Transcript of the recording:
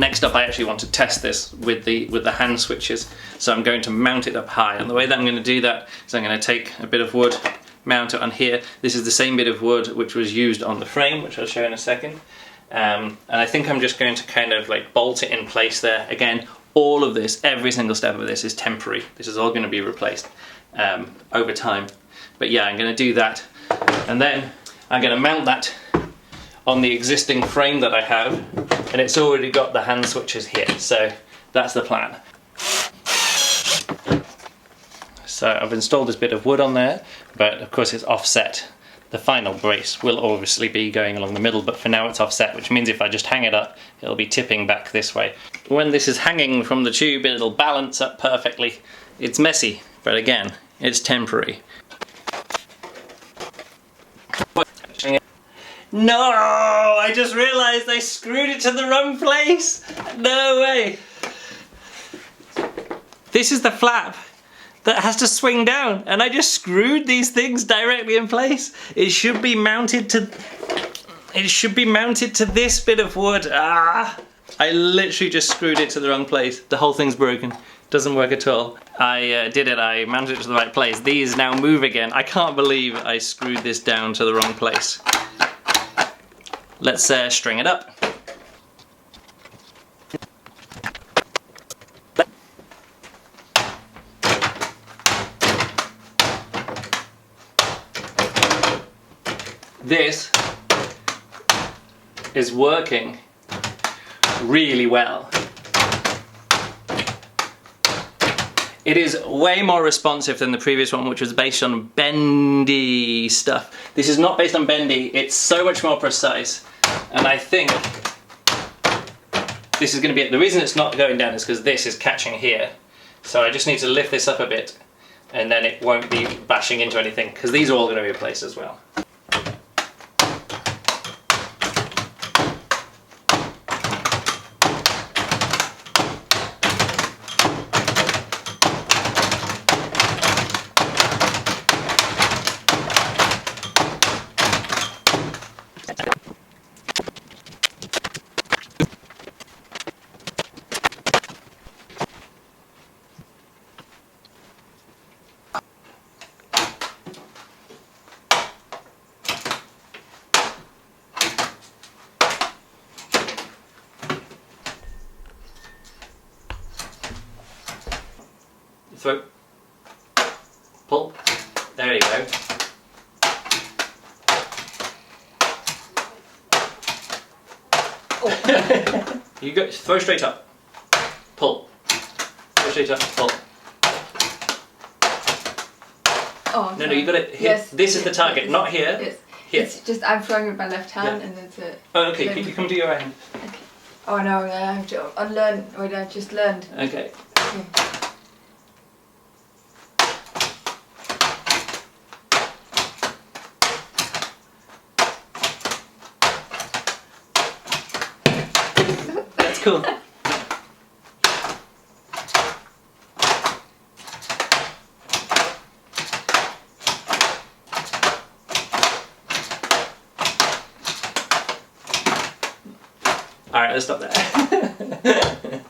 Next up, I actually want to test this with the hand switches. So I'm going to mount it up high, and the way that I'm going to do that is I'm going to take a bit of wood, mount it on here. This is the same bit of wood which was used on the frame, which I'll show in a second. And I think I'm just going to kind of like bolt it in place there. Again, all of this, every single step of this is temporary. This is all going to be replaced over time. But yeah, I'm going to do that, and then I'm going to mount that on the existing frame that I have, and it's already got the hand switches here, so that's the plan. So I've installed this bit of wood on there, but of course it's offset. The final brace will obviously be going along the middle, but for now it's offset, which means if I just hang it up, it'll be tipping back this way. When this is hanging from the tube, it'll balance up perfectly. It's messy, but again, it's temporary. No! I just realised I screwed it to the wrong place! No way! This is the flap that has to swing down, and I just screwed these things directly in place. It should be mounted to this bit of wood. Ah! I literally just screwed it to the wrong place. The whole thing's broken. Doesn't work at all. I did it, I mounted it to the right place. These now move again. I can't believe I screwed this down to the wrong place. Let's string it up. This is working really well. It is way more responsive than the previous one, which was based on bendy stuff. This is not based on bendy, it's so much more precise. And I think this is going to be it. The reason it's not going down is because this is catching here. So I just need to lift this up a bit, and then it won't be bashing into anything, because these are all going to be replaced as well. Throw, pull, there you go. Oh. You go, throw straight up, pull, throw straight up, pull. Oh, no, you got it. Yes. This is the target, not here. Yes. Here. It's just I'm throwing with my left hand, and it's a. Oh, okay. You come to your right hand. Okay. Oh no, I have to unlearn what I just learned. Okay. Okay. Cool. Alright, let's stop there.